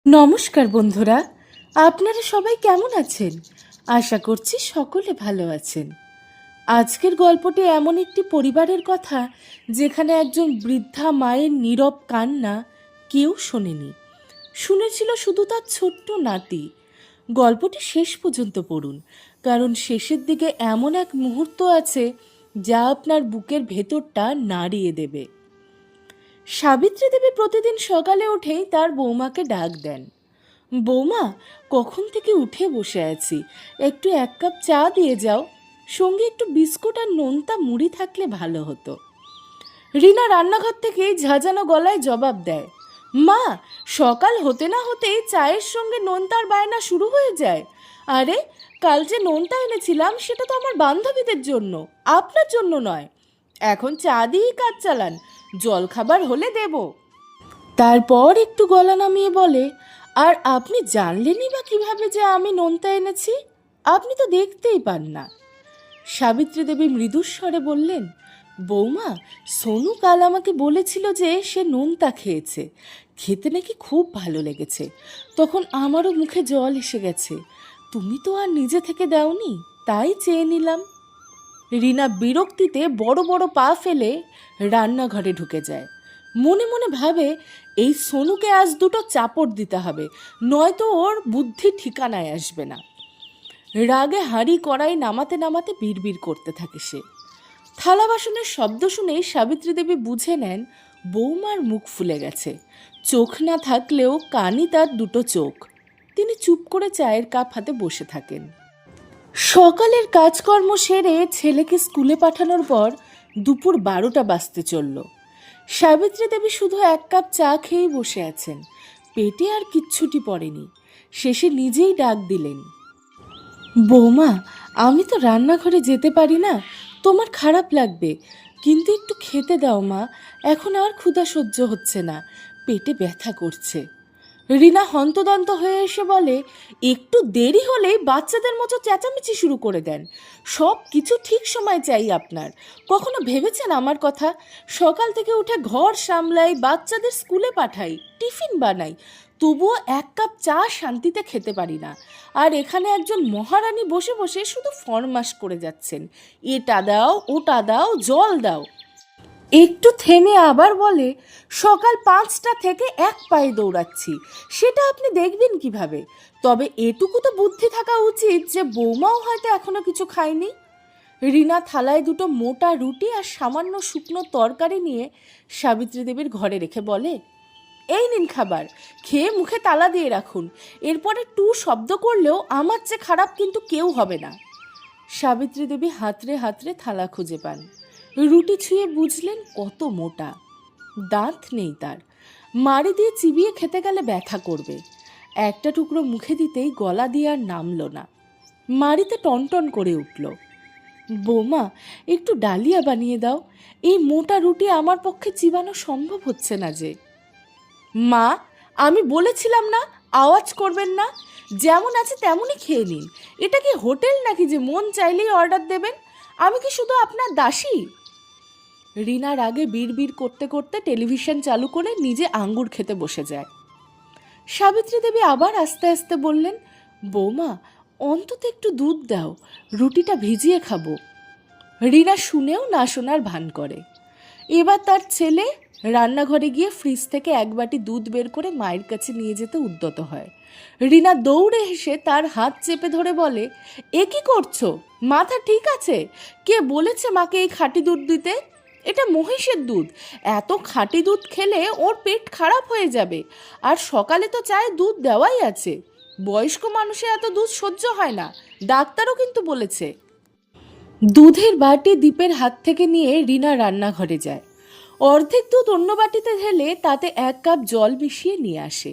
নমস্কার বন্ধুরা, আপনারা সবাই কেমন আছেন? আশা করছি সকলে ভালো আছেন। আজকের গল্পটি এমন একটি পরিবারের কথা যেখানে একজন বৃদ্ধা মায়ের নীরব কান্না কেউ শোনেনি, শুনেছিল শুধু তার ছোট্ট নাতি। গল্পটি শেষ পর্যন্ত পড়ুন, কারণ শেষের দিকে এমন এক মুহূর্ত আছে যা আপনার বুকের ভেতরটা নাড়িয়ে দেবে। সাবিত্রী দেবী প্রতিদিন সকালে উঠেই তার বৌমাকে ডাক দেন। বৌমা, কখন থেকে উঠে বসে আছি, একটু এক কাপ চা দিয়ে যাও, সঙ্গে একটু বিস্কুট আর নোনতা মুড়ি থাকলে ভালো হতো। রিনা রান্নাঘর থেকে ঝাঁঝানো গলায় জবাব দেয়, মা, সকাল হতে না হতেই চায়ের সঙ্গে নোনতার বায়না শুরু হয়ে যায়। আরে, কাল যে নোনতা এনেছিলাম সেটা তো আমার বান্ধবীদের জন্য, আপনার জন্য নয়। এখন চা দিয়েই কাজ চালান, জলখাবার হলে দেব। তারপর একটু গলা নামিয়ে বলে, আর আপনি জানলেনই বা কিভাবে যে আমি নোনতা এনেছি? আপনি তো দেখতেই পান না। সাবিত্রী দেবী মৃদুস্বরে বললেন, বৌমা, সোনু কাল আমাকে বলেছিল যে সে নোনতা খেয়েছে, খেতে নাকি খুব ভালো লেগেছে। তখন আমারও মুখে জল এসে গেছে। তুমি তো আর নিজে থেকে দাওনি, তাই চেয়ে নিলাম। রিনা বিরক্তিতে বড় বড় পা ফেলে রান্নাঘরে ঢুকে যায়। মনে মনে ভাবে, এই সোনুকে আজ দুটো চাপড় দিতে হবে, নয়তো ওর বুদ্ধি ঠিকানায় আসবে না। রাগে হাঁড়ি কড়াই নামাতে নামাতে বিড়বিড় করতে থাকে সে। থালা বাসনের শব্দ শুনে সাবিত্রী দেবী বুঝে নেন বৌমার মুখ ফুলে গেছে। চোখ না থাকলেও কানই তার দুটো চোখ। তিনি চুপ করে চায়ের কাপ হাতে বসে থাকেন। সকালের কাজকর্ম সেরে ছেলেকে স্কুলে পাঠানোর পর দুপুর 12টা বাজতে চলল। সাবিত্রী দেবী শুধু এক কাপ চা খেয়েই বসে আছেন, পেটে আর কিচ্ছুটি পড়েনি। শেষে নিজেই ডাক দিলেন, বৌমা, আমি তো রান্নাঘরে যেতে পারি না, তোমার খারাপ লাগবে, কিন্তু একটু খেতে দাও মা, এখন আর ক্ষুধা সহ্য হচ্ছে না, পেটে ব্যথা করছে। রিনা হন্তদন্ত হয়ে এসে বলে, একটু দেরি হলেই বাচ্চাদের মতো চেঁচামেচি শুরু করে দেন। সব কিছু ঠিক সময় চাই আপনার। কখনো ভেবেছেন আমার কথা? সকাল থেকে উঠে ঘর সামলাই, বাচ্চাদের স্কুলে পাঠাই, টিফিন বানাই, তবুও এক কাপ চা শান্তিতে খেতে পারি না। আর এখানে একজন মহারানী বসে বসে শুধু ফরমাস করে যাচ্ছেন, এটা দাও, ওটা দাও, জল দাও। একটু থেমে আবার বলে, সকাল 5টা থেকে এক পায়ে দৌড়াচ্ছি, সেটা আপনি দেখবেন কিভাবে? তবে এটুকু তো বুদ্ধি থাকা উচিত যে বৌমাও হয়তো এখনো কিছু খায়নি। রিনা থালায় দুটো মোটা রুটি আর সামান্য শুকনো তরকারি নিয়ে সাবিত্রী দেবীর ঘরে রেখে বলে, এই নিন খাবার, খেয়ে মুখে তালা দিয়ে রাখুন। এরপরে টু শব্দ করলেও আমার চেয়ে খারাপ কিন্তু কেউ হবে না। সাবিত্রী দেবী হাতড়ে হাতড়ে থালা খুঁজে পান। রুটি ছুঁয়ে বুঝলেন কত মোটা। দাঁত নেই তার, মাড়ি দিয়ে চিবিয়ে খেতে গেলে ব্যথা করবে। একটা টুকরো মুখে দিতেই গলা দিয়ে আর নামল না, মাড়িতে টনটন করে উঠল। বৌমা, একটু ডালিয়া বানিয়ে দাও, এই মোটা রুটি আমার পক্ষে চিবানো সম্ভব হচ্ছে না যে। মা, আমি বলেছিলাম না আওয়াজ করবেন না, যেমন আছে তেমনই খেয়ে নিন। এটা কি হোটেল নাকি যে মন চাইলেই অর্ডার দেবেন? আমি কি শুধু আপনার দাসী? রিনার আগে বিড়বিড় করতে করতে টেলিভিশন চালু করে নিজে আঙ্গুর খেতে বসে যায়। সাবিত্রী দেবী আবার আস্তে আস্তে বললেন, বৌমা, অন্তত একটু দুধ দাও, রুটিটা ভিজিয়ে খাবো। রিনা শুনেও না শোনার ভান করে। এবার তার ছেলে রান্নাঘরে গিয়ে ফ্রিজ থেকে এক বাটি দুধ বের করে মায়ের কাছে নিয়ে যেতে উদ্যত হয়। রিনা দৌড়ে এসে তার হাত চেপে ধরে বলে, এ কি করছো? মাথা ঠিক আছে? কে বলেছে মাকে এই খাঁটি দুধ দিতে? এটা মহিষের দুধ, এত খাঁটি দুধ খেলে ওর পেট খারাপ হয়ে যাবে। আর সকালে তো চায়ে দুধ দেওয়াই আছে, বয়স্ক মানুষের এত দুধ সহ্য হয় না, ডাক্তারও কিন্তু বলেছে। দুধের বাটি দীপের হাত থেকে নিয়ে রিনা রান্নাঘরে যায়। অর্ধেক দুধ অন্য বাটিতে ঢেলে তাতে এক কাপ জল মিশিয়ে নিয়ে আসে।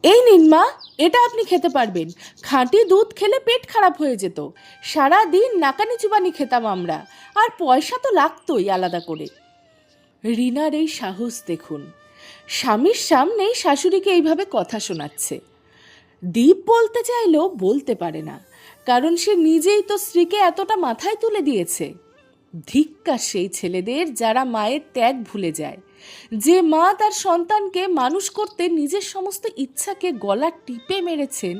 এই নিন মা, এটা আপনি খেতে পারবেন। খাঁটি দুধ খেলে পেট খারাপ হয়ে যেত, সারা দিন নাকানি চুবানি খেতাম আমরা, আর পয়সা তো লাগতোই আলাদা করে। রিনার এই সাহস দেখুন, স্বামীর সামনেই শাশুড়িকে এইভাবে কথা শোনাচ্ছে। দীপ বলতে চাইলেও বলতে পারে না, কারণ সে নিজেই তো স্ত্রীকে এতটা মাথায় তুলে দিয়েছে। ধিক্কার সেই ছেলেদের যারা মায়ের ত্যাগ ভুলে যায়। যে মা তার সন্তানকে মানুষ করতে নিজের সমস্ত ইচ্ছাকে গলা টিপে মেরেছেন,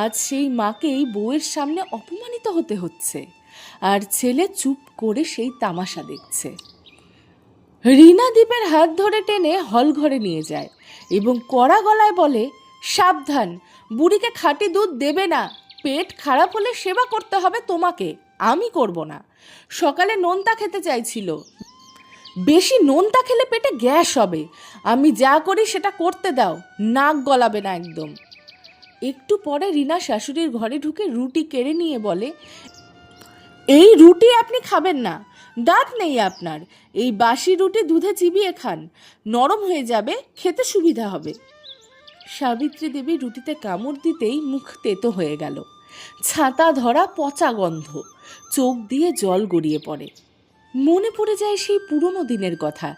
আজ সেই মাকেই বউয়ের সামনে অপমানিত হতে হচ্ছে, আর ছেলে চুপ করে সেই তামাশা দেখছে। রীনা দীপের হাত ধরে টেনে হল ঘরে নিয়ে যায় এবং কড়া গলায় বলে, সাবধান, বুড়িকে খাঁটি দুধ দেবে না, পেট খারাপ হলে সেবা করতে হবে তোমাকে, আমি করব না। সকালে নোনতা খেতে চাইছিল, বেশি নোনতা খেলে পেটে গ্যাস হবে, আমি যা করি সেটা করতে দাও, নাক গলাবে না একদম। একটু পরে রীনা শাশুড়ির ঘরে ঢুকে রুটি কেড়ে নিয়ে বলে, এই রুটি আপনি খাবেন না, দাঁত নেই আপনার, এই বাসি রুটি দুধে চিবিয়ে খান, নরম হয়ে যাবে, খেতে সুবিধা হবে। সাবিত্রী দেবী রুটিতে কামড় দিতেই মুখ তেতো হয়ে গেল, ছাতা ধরা পচা গন্ধ, চোখ দিয়ে জল গড়িয়ে পড়ে। মনে পড়ে যায় সেই পুরনো দিনের কথা,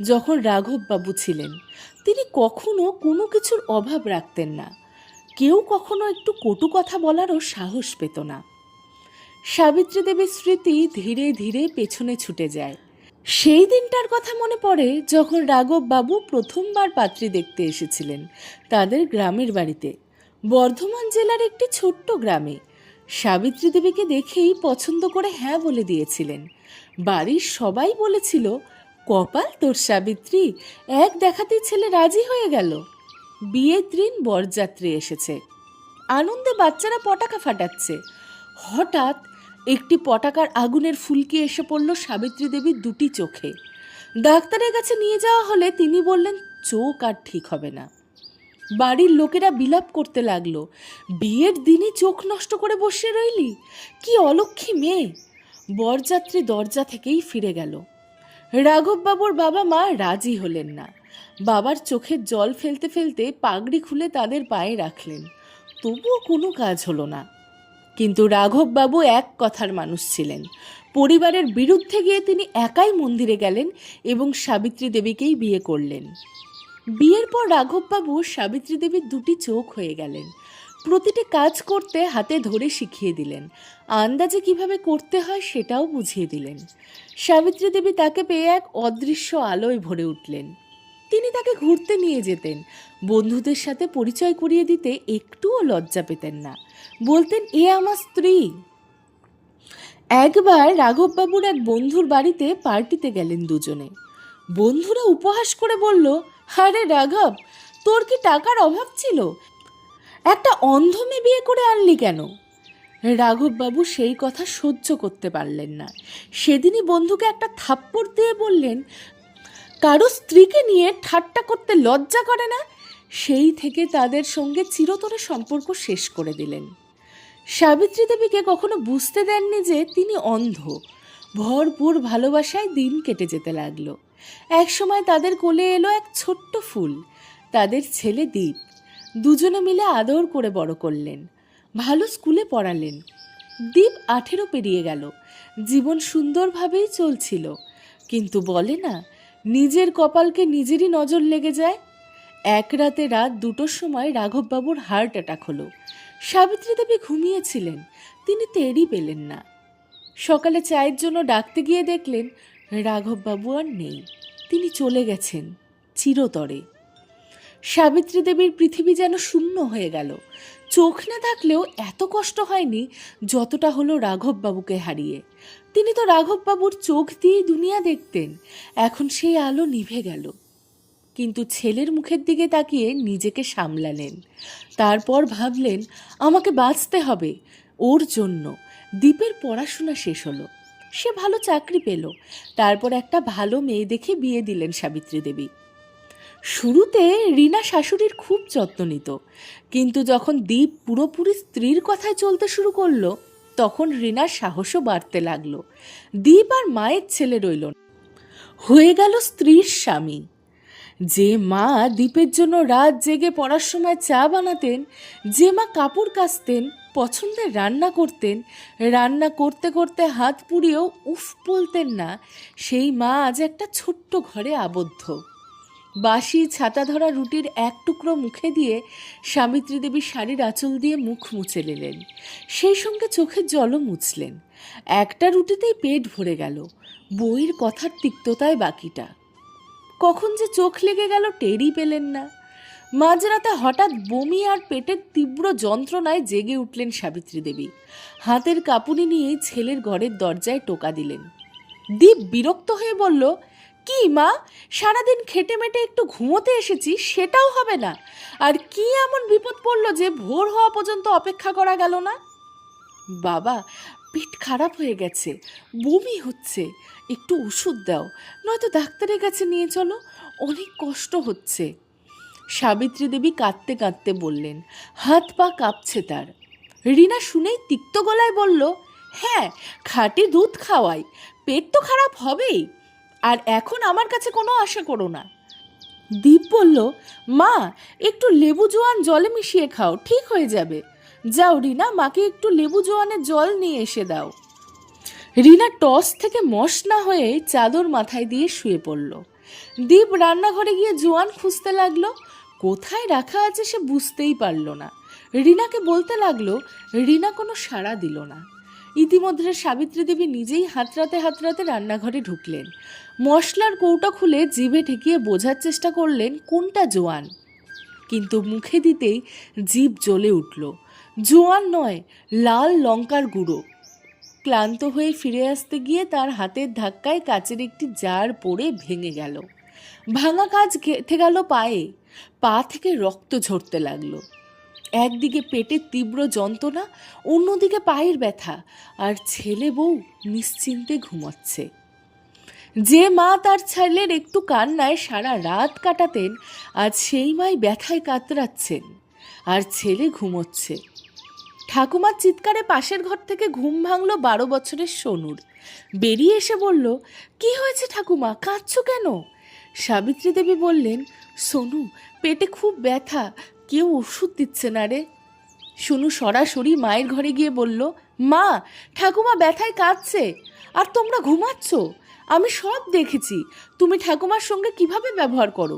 যখন রাঘববাবু ছিলেন। তিনি কখনো কোনো কিছুর অভাব রাখতেন না, কেউ কখনো একটু কটু কথা বলারও সাহস পেত না। সাবিত্রী দেবীর স্মৃতি ধীরে ধীরে পেছনে ছুটে যায়। সেই দিনটার কথা মনে পড়ে যখন রাঘববাবু প্রথমবার পাত্রী দেখতে এসেছিলেন তাদের গ্রামের বাড়িতে, বর্ধমান জেলার একটি ছোট্ট গ্রামে। সাবিত্রী দেবীকে দেখেই পছন্দ করে হ্যাঁ বলে দিয়েছিলেন। বাড়ির সবাই বলেছিল, কপাল তোর সাবিত্রী, এক দেখাতেই ছেলে রাজি হয়ে গেল। বিয়ের দিন বরযাত্রী এসেছে, আনন্দে বাচ্চারা পটাকা ফাটাচ্ছে। হঠাৎ একটি পটাকার আগুনের ফুলকি এসে পড়ল সাবিত্রী দেবীর দুটি চোখে। ডাক্তারের কাছে নিয়ে যাওয়া হলে তিনি বললেন, চোখ আর ঠিক হবে না। বাড়ির লোকেরা বিলাপ করতে লাগলো, বিয়ের দিনই চোখ নষ্ট করে বসে রইলি, কি অলক্ষী মেয়ে। বরযাত্রী দরজা থেকেই ফিরে গেল। রাঘববাবুর বাবা মা রাজি হলেন না। বাবার চোখের জল ফেলতে ফেলতে পাগড়ি খুলে তাদের পায়ে রাখলেন, তবুও কোনো কাজ হলো না। কিন্তু রাঘববাবু এক কথার মানুষ ছিলেন। পরিবারের বিরুদ্ধে গিয়ে তিনি একাই মন্দিরে গেলেন এবং সাবিত্রী দেবীকেই বিয়ে করলেন। বিয়ের পর রাঘববাবু সাবিত্রী দেবীর দুটি চোখ হয়ে গেলেন। প্রতিটি কাজ করতে হাতে ধরে শিখিয়ে দিলেন, আন্দাজে কিভাবে করতে হয় সেটাও বুঝিয়ে দিলেন। সাবিত্রী দেবী তাকে পেয়ে এক অদৃশ্য আলোয় ভরে উঠলেন। তিনি তাকে ঘুরতে নিয়ে যেতেন, বন্ধুদের সাথে পরিচয় করিয়ে দিতে একটুও লজ্জা পেতেন না, বলতেন, এ আমার স্ত্রী। একবার রাঘববাবুর এক বন্ধুর বাড়িতে পার্টিতে গেলেন দুজনে। বন্ধুরা উপহাস করে বলল, আরে রাঘব, তোর কি টাকার অভাব ছিল, একটা অন্ধ মেয়ে বিয়ে করে আনলি কেন? রাঘববাবু সেই কথা সহ্য করতে পারলেন না। সেদিনই বন্ধুকে একটা থাপ্পড় দিয়ে বললেন, কারো স্ত্রীকে নিয়ে ঠাট্টা করতে লজ্জা করে না? সেই থেকে তাদের সঙ্গে চিরতরে সম্পর্ক শেষ করে দিলেন। সাবিত্রী দেবীকে কখনো বুঝতে দেননি যে তিনি অন্ধ। ভরপুর ভালোবাসায় দিন কেটে যেতে লাগলো। একসময় তাদের কোলে এলো এক ছোট্ট ফুল, তাদের ছেলে দীপ। দুজনে মিলে আদর করে বড় করলেন, ভালো স্কুলে পড়ালেন। দীপ 18 পেরিয়ে গেল, জীবন সুন্দরভাবেই চলছিল। কিন্তু বলে না, নিজের কপালকে নিজেরই নজর লেগে যায়। এক রাতে রাত 2টোর সময় রাঘববাবুর হার্ট অ্যাটাক হলো। সাবিত্রী দেবী ঘুমিয়েছিলেন, তিনি টেরই পেলেন না। সকালে চায়ের জন্য ডাকতে গিয়ে দেখলেন রাঘববাবু আর নেই, তিনি চলে গেছেন চিরতরে। সাবিত্রী দেবীর পৃথিবী যেন শূন্য হয়ে গেল। চোখ না থাকলেও এত কষ্ট হয়নি যতটা হলো রাঘববাবুকে হারিয়ে। তিনি তো রাঘববাবুর চোখ দিয়েই দুনিয়া দেখতেন, এখন সেই আলো নিভে গেল। কিন্তু ছেলের মুখের দিকে তাকিয়ে নিজেকে সামলালেন। তারপর ভাবলেন, আমাকে বাঁচতে হবে ওর জন্য। দীপের পড়াশোনা শেষ হলো, সে ভালো চাকরি পেল। তারপর একটা ভালো মেয়ে দেখে বিয়ে দিলেন সাবিত্রী দেবী। শুরুতে রীনা শাশুড়ির খুব যত্ন নিত, কিন্তু যখন দীপ পুরোপুরি স্ত্রীর কথায় চলতে শুরু করলো, তখন রীনার সাহসও বাড়তে লাগলো। দীপ আর মায়ের ছেলে রইল না, হয়ে গেল স্ত্রীর স্বামী। যে মা দীপের জন্য রাত জেগে পড়ার সময় চা বানাতেন, যে মা কাপড় কাচতেন, পছন্দের রান্না করতেন, রান্না করতে করতে হাত পুড়িয়েও উফ বলতেন না, সেই মা আজ একটা ছোট্ট ঘরে আবদ্ধ। বাসি ছাতা ধরা রুটির এক টুকরো মুখে দিয়ে সাবিত্রী দেবী শাড়ির আঁচল দিয়ে মুখ মুছে নিলেন, সেই সঙ্গে চোখের জলও মুছলেন। একটা রুটিতেই পেট ভরে গেল, বইয়ের কথার তিক্ততায় বাকিটা। কখন যে চোখ লেগে গেল টেরই পেলেন না। মাঝরাতে হঠাৎ বমি আর পেটের তীব্র যন্ত্রণায় জেগে উঠলেন সাবিত্রী দেবী। হাতের কাঁপুনি নিয়েই ছেলের ঘরের দরজায় টোকা দিলেন। দীপ বিরক্ত হয়ে বলল, কি মা, সারাদিন খেটে মেটে একটু ঘুমোতে এসেছি, সেটাও হবে না? আর কি এমন বিপদ পড়ল যে ভোর হওয়া পর্যন্ত অপেক্ষা করা গেল না? বাবা, পেট খারাপ হয়ে গেছে, বমি হচ্ছে, একটু ওষুধ দাও, নয়তো ডাক্তারের কাছে নিয়ে চলো, অনেক কষ্ট হচ্ছে। সাবিত্রী দেবী কাঁদতে কাঁদতে বললেন, হাত পা কাঁপছে তার। রিনা শুনেই তিক্ত গলায় বলল, হ্যাঁ, খাঁটি দুধ খাওয়াই, পেট তো খারাপ হবেই, আর এখন আমার কাছে কোনো আশা করো না। দীপ বলল, মা, একটু লেবু জোয়ান জলে মিশিয়ে খাও, ঠিক হয়ে যাবে। যাও রিনা, মাকে একটু লেবু জোয়ানের জল নিয়ে এসে দাও। রিনা টস থেকে মশ না হয়ে চাদর মাথায় দিয়ে শুয়ে পড়ল। দীপ রান্নাঘরে গিয়ে জোয়ান খুঁজতে লাগলো। কোথায় রাখা আছে সে বুঝতেই পারল না। রিনাকে বলতে লাগলো, রিনা কোনো সাড়া দিল না। ইতিমধ্যে সাবিত্রী দেবী নিজেই হাতড়াতে হাতড়াতে রান্নাঘরে ঢুকলেন। মশলার কৌটা খুলে জিভে ঠেকিয়ে বোঝার চেষ্টা করলেন কোনটা জোয়ান, কিন্তু মুখে দিতেই জিভ জ্বলে উঠল। জোয়ান নয়, লাল লঙ্কার গুঁড়ো। ক্লান্ত হয়ে ফিরে আসতে গিয়ে তার হাতের ধাক্কায় কাচের একটি জার পড়ে ভেঙে গেল। ভাঙা কাজ গেঁথে গেল পায়ে, পা থেকে রক্ত ঝরতে লাগলো। একদিকে পেটের তীব্র যন্ত্রণা, অন্যদিকে পায়ের ব্যথা, আর ছেলে বউ নিশ্চিন্তে ঘুমাচ্ছে। যে মা তার ছেলের একটু কান্নায় সারা রাত কাটাতেন, আজ সেই মাই ব্যথায় কাতরাচ্ছেন, আর ছেলে ঘুমোচ্ছে। ঠাকুমার চিৎকারে পাশের ঘর থেকে ঘুম ভাঙল 12 বছরের সোনুর। বেরিয়ে এসে বলল, কি হয়েছে ঠাকুমা, কাঁদছো কেন? সাবিত্রী দেবী বললেন, সোনু, পেটে খুব ব্যথা, কেউ ওষুধ দিচ্ছে না রে। সোনু সরাসরি মায়ের ঘরে গিয়ে বলল, মা, ঠাকুমা ব্যথায় কাঁদছে, আর তোমরা ঘুমাচ্ছ। আমি সব দেখেছি, তুমি ঠাকুমার সঙ্গে কিভাবে ব্যবহার করো।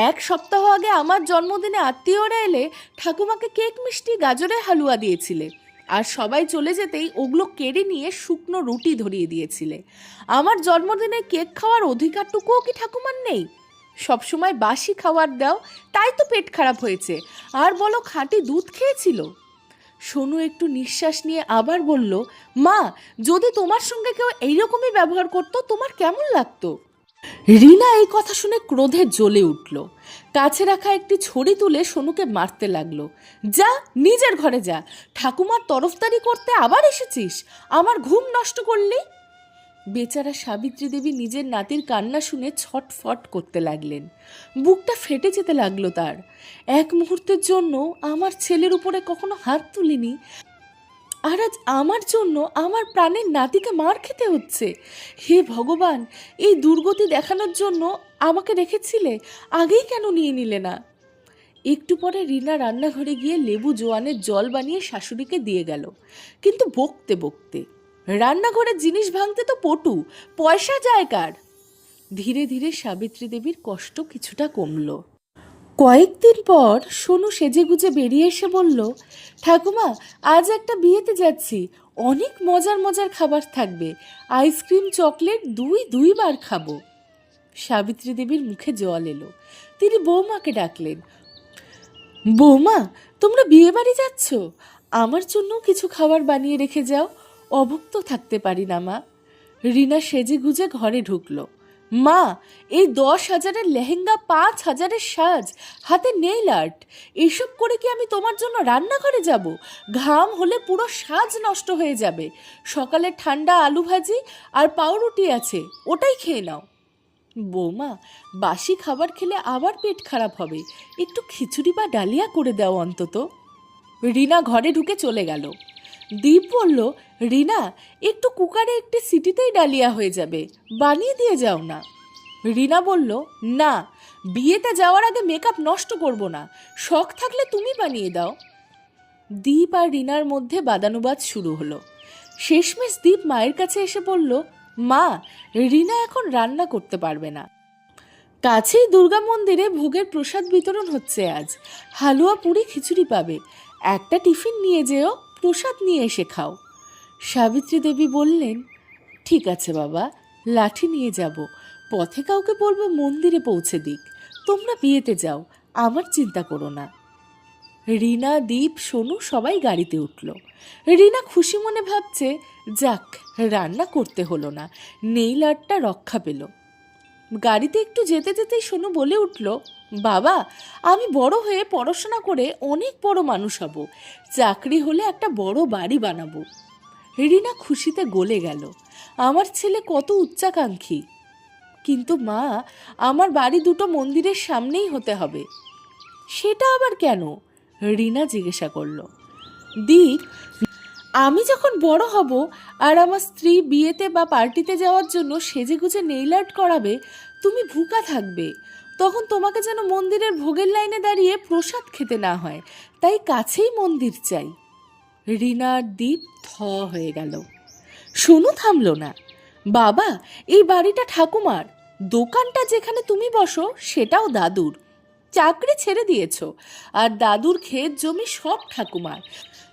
1 সপ্তাহ আগে আমার জন্মদিনে আত্মীয়রা এলে ঠাকুমাকে কেক মিষ্টি গাজরের হালুয়া দিয়েছিলে, আর সবাই চলে যেতেই ওগুলো কেড়ে নিয়ে শুকনো রুটি ধরিয়ে দিয়েছিলে। আমার জন্মদিনে কেক খাওয়ার অধিকারটুকুও কি ঠাকুমার নেই? সবসময় বাসি খাবার দাও, তাই তো পেট খারাপ হয়েছে। আর বলো খাঁটি দুধ খেয়েছিল। সোনু একটু নিঃশ্বাস নিয়ে আবার বলল, মা, যদি তোমার সঙ্গে কেউ এইরকমই ব্যবহার করতো, তোমার কেমন লাগতো? রিনা এই কথা শুনে ক্রোধে জ্বলে উঠল। কাছে রাখা একটি ছড়ি তুলে সোনুকে মারতে লাগলো। যা, নিজের ঘরে যা, ঠাকুমার তরফদারি করতে আবার এসেছিস, আমার ঘুম নষ্ট করলি। বেচারা সাবিত্রী দেবী নিজের নাতির কান্না শুনে ছটফট করতে লাগলেন। বুকটা ফেটে যেতে লাগলো তার। এক মুহূর্তের জন্য আমার ছেলের উপরে কখনো হাত তুলিনি, আর আজ আমার জন্য আমার প্রাণের নাতিকে মার খেতে হচ্ছে। হে ভগবান, এই দুর্গতি দেখানোর জন্য আমাকে রেখেছিলে, আগেই কেন নিয়ে নিলে না? একটু পরে রিনা রান্নাঘরে গিয়ে লেবু জোয়ানের জল বানিয়ে শাশুড়িকে দিয়ে গেল, কিন্তু বকতে বকতে। রান্নাঘরের জিনিস ভাঙতে তো পটু, পয়সা যায় কার? ধীরে ধীরে সাবিত্রী দেবীর কষ্ট কিছুটা কমল। কয়েকদিন পর সোনু সেজেগুজে বেরিয়ে এসে বলল, ঠাকুমা, আজ একটা বিয়েতে যাচ্ছি, অনেক মজার মজার খাবার থাকবে, আইসক্রিম চকলেট দুইবার খাবো। সাবিত্রী দেবীর মুখে জল এলো। তিনি বৌমাকে ডাকলেন, বৌমা, তোমরা বিয়ে বাড়ি যাচ্ছ, আমার জন্য কিছু খাবার বানিয়ে রেখে যাও, অভুক্ত থাকতে পারি না মা। রিনা সেজে গুজে ঘরে ঢুকলো। মা, এই 10,000-এর লেহেঙ্গা, 5,000-এর সাজ, হাতে নেইল আর্ট, এসব করে কি আমি তোমার জন্য রান্নাঘরে যাব? ঘাম হলে পুরো সাজ নষ্ট হয়ে যাবে। সকালে ঠান্ডা আলু ভাজি আর পাউরুটি আছে, ওটাই খেয়ে নাও। বৌমা, বাসি খাবার খেলে আবার পেট খারাপ হবে, একটু খিচুড়ি বা ডালিয়া করে দাও অন্তত। রিনা ঘরে ঢুকে চলে গেল। দীপ বলল, রিনা, একটু কুকারে একটি সিটিতেই ডালিয়া হয়ে যাবে, বানিয়ে দিয়ে যাও না। রিনা বলল, না, বিয়েতে যাওয়ার আগে মেকআপ নষ্ট করব না, শখ থাকলে তুমি বানিয়ে দাও। দীপ আর রিনার মধ্যে বাদানুবাদ শুরু হলো। শেষমেশ দীপ মায়ের কাছে এসে বলল, মা, রিনা এখন রান্না করতে পারবে না। কাছেই দুর্গা মন্দিরে ভোগের প্রসাদ বিতরণ হচ্ছে আজ, হালুয়া পুরি খিচুড়ি পাবে, একটা টিফিন নিয়ে যেও, প্রসাদ নিয়ে এসে খাও। সাবিত্রী দেবী বললেন, ঠিক আছে বাবা, লাঠি নিয়ে যাব, পথে কাউকে বলবো মন্দিরে পৌঁছে দিক, তোমরা বিয়েতে যাও, আমার চিন্তা করো না। রিনা, দীপ, সোনু সবাই গাড়িতে উঠল। রিনা খুশি মনে ভাবছে, যাক, রান্না করতে হলো না, নেইল আর্টটা রক্ষা পেল। গাড়িতে একটু যেতে যেতেই সোনু বলে উঠল, বাবা, আমি বড় হয়ে পড়াশোনা করে অনেক বড় মানুষ হব, চাকরি হলে একটা বড় বাড়ি বানাবো। রিনা খুশিতে গলে গেল, আমার ছেলে কত উচ্চাকাঙ্ক্ষী। কিন্তু মা, আমার বাড়ি দুটো মন্দিরের সামনেই হতে হবে। সেটা আবার কেন? রিনা জিজ্ঞাসা করল। দীপ, আমি যখন বড় হব আর আমার স্ত্রী বিয়েতে বা পার্টিতে যাওয়ার জন্য সেজেগুজে নেইল আর্ট করাবে, তুমি ভুকা থাকবে। তখন তোমাকে যেন মন্দিরের ভোগের লাইনে দাঁড়িয়ে প্রসাদ খেতে না হয়, তাই কাছেই মন্দির চাই। রিনার দীপ থ হয়ে গেল। সোনু থামল না। বাবা, এই বাড়িটা ঠাকুমার, দোকানটা যেখানে তুমি বসো সেটাও দাদুর। চাকরি ছেড়ে দিয়েছ, আর দাদুর ক্ষেত জমি সব ঠাকুমার।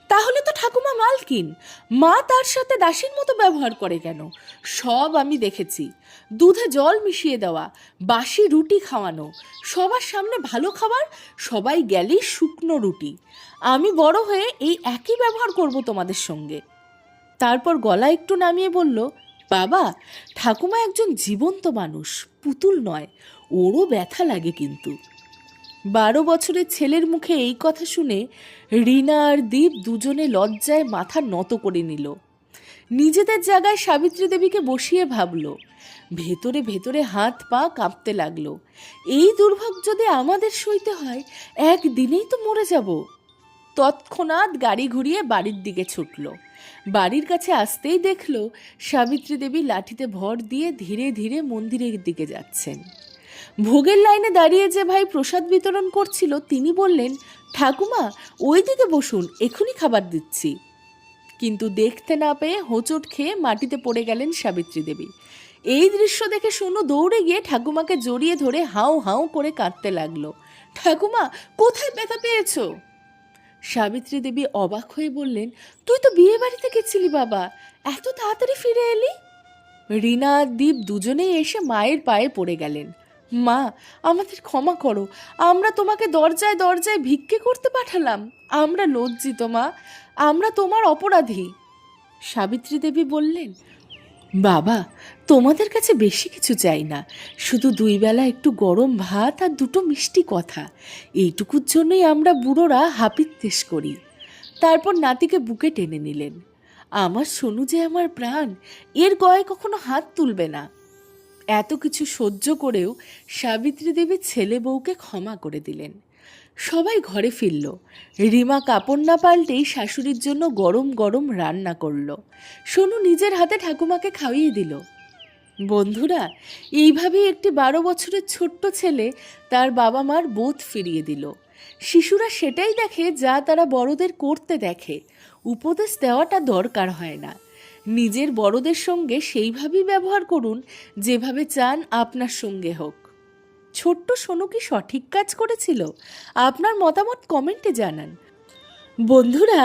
তাহলে তো ঠাকুমা মালকিন, মা তার সাথে দাসীর মতো ব্যবহার করে কেন? সব আমি দেখেছি। দুধে জল মিশিয়ে দেওয়া, বাসি রুটি খাওয়ানো, সবার সামনে ভালো খাবার, সবাই গেলেই শুকনো রুটি। আমি বড় হয়ে এই একই ব্যবহার করব তোমাদের সঙ্গে। তারপর গলা একটু নামিয়ে বলল, বাবা, ঠাকুমা একজন জীবন্ত মানুষ, পুতুল নয়, ওরও ব্যথা লাগে কিন্তু। 12 বছরের ছেলের মুখে এই কথা শুনে রিনা আর দীপ দুজনে লজ্জায় মাথা নত করে নিল। নিজেদের জায়গায় সাবিত্রী দেবীকে বসিয়ে ভাবল। ভেতরে ভেতরে হাত পা কাঁপতে লাগলো। এই দুর্ভোগ যদি আমাদের সইতে হয়, একদিনেই তো মরে যাব। তৎক্ষণাৎ গাড়ি ঘুরিয়ে বাড়ির দিকে ছুটল। বাড়ির কাছে আসতেই দেখল সাবিত্রী দেবী লাঠিতে ভর দিয়ে ধীরে ধীরে মন্দিরের দিকে যাচ্ছেন। ভোগের লাইনে দাঁড়িয়ে যে ভাই প্রসাদ বিতরণ করছিল তিনি বললেন, ঠাকুমা, ওই দিকে বসুন, এখনই খাবার দিচ্ছি। কিন্তু দেখতে না পেয়ে হোঁচট খেয়ে মাটিতে পড়ে গেলেন সাবিত্রী দেবী। এই দৃশ্য দেখে সোনু দৌড়ে গিয়ে ঠাকুমাকে জড়িয়ে ধরে হাউ হাউ করে কাঁদতে লাগলো। ঠাকুমা, কোথায় ব্যথা পেয়েছো? সাবিত্রী দেবী অবাক হয়ে বললেন, তুই তো বিয়ে বাড়িতে গেছিলি বাবা, এত তাড়াতাড়ি ফিরে এলি? রিনা আর দীপ দুজনেই এসে মায়ের পায়ে পড়ে গেলেন। মা, আমাদের ক্ষমা করো, আমরা তোমাকে দরজায় দরজায় ভিক্ষে করতে পাঠালাম, আমরা লজ্জিত মা, আমরা তোমার অপরাধী। সাবিত্রী দেবী বললেন, বাবা, তোমাদের কাছে বেশি কিছু চাই না, শুধু 2 বেলা একটু গরম ভাত আর 2টো মিষ্টি কথা, এইটুকুর জন্যই আমরা বুড়োরা হাপিত্তেশ করি। তারপর নাতিকে বুকে টেনে নিলেন। আমার সোনু যে আমার প্রাণ, এর গয়ে কখনো হাত তুলবে না। এত কিছু সহ্য করেও সাবিত্রী দেবী ছেলে বউকে ক্ষমা করে দিলেন। সবাই ঘরে ফিরল। রিমা কাপড় না পাল্টেই শাশুড়ির জন্য গরম গরম রান্না করল। সোনু নিজের হাতে ঠাকুমাকে খাইয়ে দিল। বন্ধুরা, এইভাবেই একটি 12 বছরের ছোট্ট ছেলে তার বাবা মার বোধ ফিরিয়ে দিল। শিশুরা সেটাই দেখে যা তারা বড়দের করতে দেখে। উপদেশ দেওয়াটা দরকার হয় না। নিজের বড়দের সঙ্গে সেইভাবেই ব্যবহার করুন যেভাবে চান আপনার সঙ্গে হোক। ছোট্ট সোনু কি সঠিক কাজ করেছিল? আপনার মতামত কমেন্টে জানান। বন্ধুরা,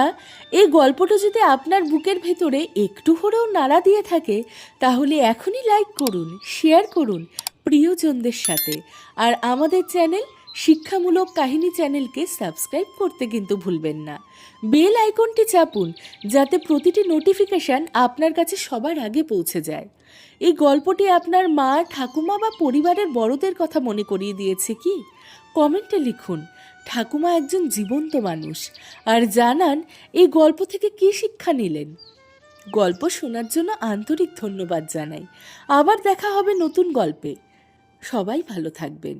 এই গল্পটা যদি আপনার বুকের ভেতরে একটু হলেও নাড়া দিয়ে থাকে, তাহলে এখনই লাইক করুন, শেয়ার করুন প্রিয়জনদের সাথে। আর আমাদের চ্যানেল শিক্ষামূলক কাহিনী চ্যানেলকে সাবস্ক্রাইব করতে কিন্তু ভুলবেন না। বেল আইকনটি চাপুন যাতে প্রতিটি নোটিফিকেশান আপনার কাছে সবার আগে পৌঁছে যায়। এই গল্পটি আপনার মা, ঠাকুমা বা পরিবারের বড়দের কথা মনে করিয়ে দিয়েছে কি? কমেন্টে লিখুন। ঠাকুমা একজন জীবন্ত মানুষ, আর জানান এই গল্প থেকে কী শিক্ষা নিলেন। গল্প শোনার জন্য আন্তরিক ধন্যবাদ জানাই। আবার দেখা হবে নতুন গল্পে। সবাই ভালো থাকবেন।